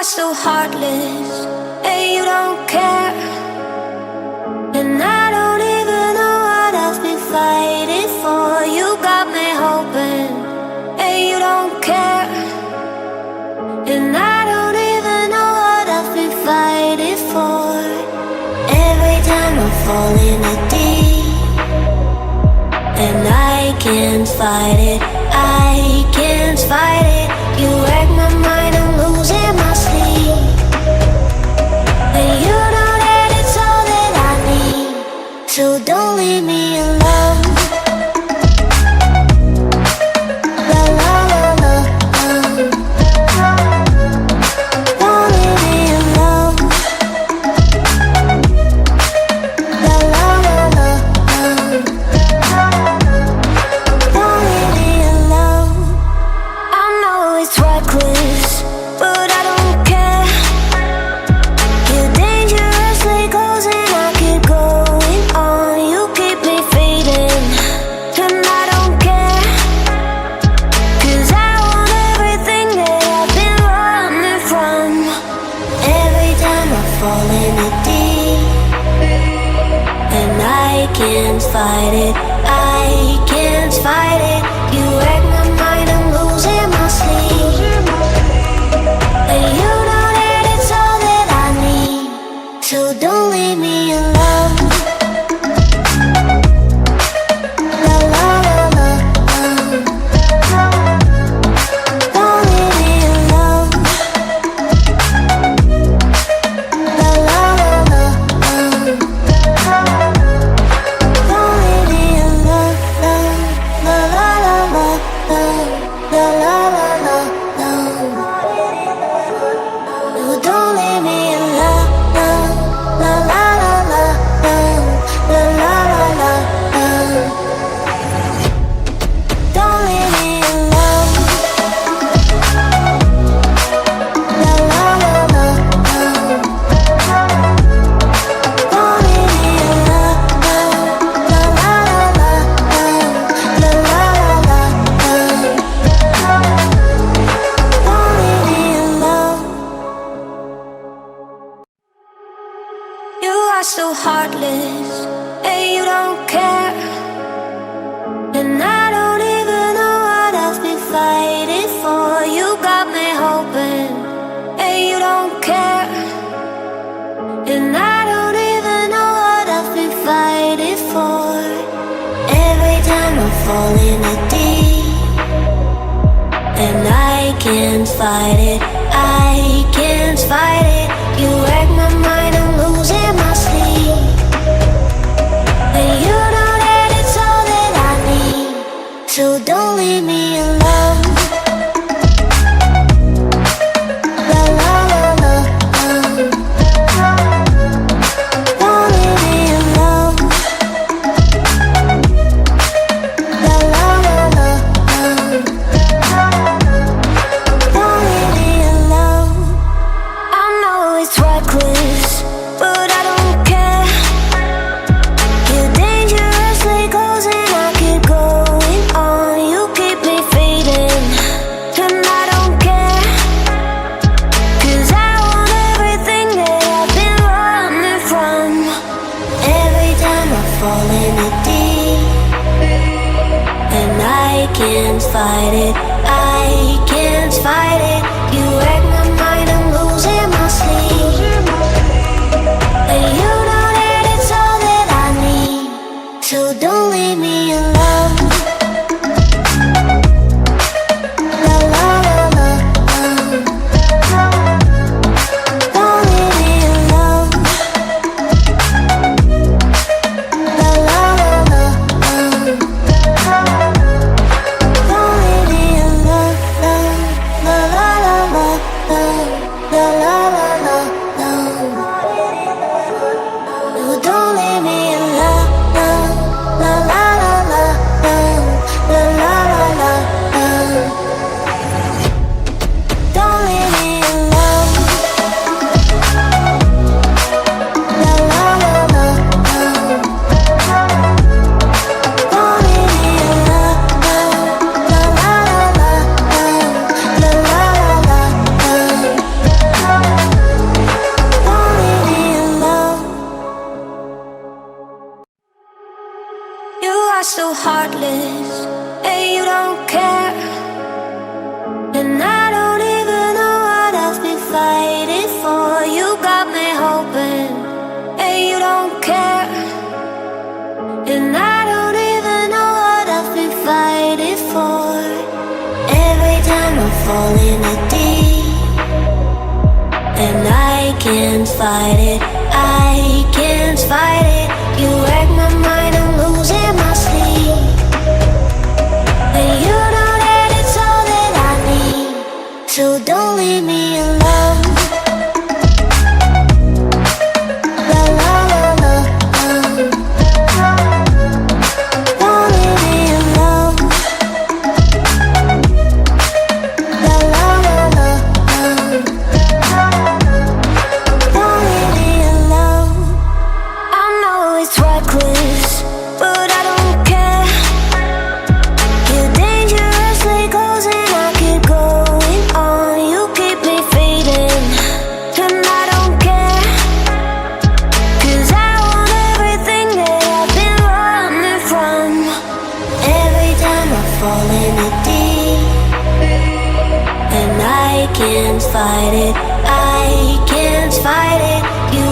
are so heartless, and you don't care. And I don't even know what I've been fighting for. You got me hoping, and you don't care. And I don't even know what I've been fighting for. Every time I fall in a deep, and I can't fight it, I can't fight it. You wreck my mind, I'm losing my sleep. And you know that it's all that I need, so don't leave me alone. La la la la, don't leave me alone. La la la la, don't leave me alone. I know it's reckless, but I don't care. You're dangerously close and I keep going on. You keep me fading, and I don't care. 'Cause I want everything that I've been running from. Every time I fall in a deep, and I can't fight it, I can't fight it. You wreck my mind, I'm losing my sleep. And you know that it's all that I need, so don't leave me alone. La la la la, don't leave me alone. La la la la, don't leave me alone. La la la la, la la la la, no, don't leave me alone. La la la la, la la la la, don't leave me alone. La la la la, don't leave me alone. La la la la, la la la la, don't leave me alone. You are so heartless, and you don't care. And I don't even know what I've been fighting for. You got me hoping, and you don't care. And I don't even know what I've been fighting for. Every time I fall in a deep, and I can't fight it, I can't fight it. You wreck my mind, I'm losing my sleep. And you know that it's all that I need, so don't leave me alone. La la la la, don't leave me alone. La la la la, don't leave me alone. I know it's reckless, but I don't care. You're dangerously close and I keep going on. You keep me fading, and I don't care. 'Cause I want everything that I've been running from. Every time I fall in a deep, and I can't fight it, I can't fight it. You wreck my mind, I'm losing my sleep. And you know that it's all that I need, so don't leave me alone. La la la la, don't leave me alone. La la la la, don't leave me alone. La la la la, heartless, and you don't care. And I don't even know what I've been fighting for. You got me hoping, and you don't care. And I don't even know what I've been fighting for. Every time I fall in the deep, and I can't fight it, I can't fight it. You wreck my mind, I'm losing my sleep. And you know that it's all that I need, so don't leave me alone. La la la la, don't leave me alone. La la la la, don't leave me alone. I know it's reckless, but I don't care. You're dangerously close and I keep going on. You keep me fading, and I don't care. 'Cause I want everything that I've been running from. Every time I fall in the deep, and I can't fight it, I can't fight it. You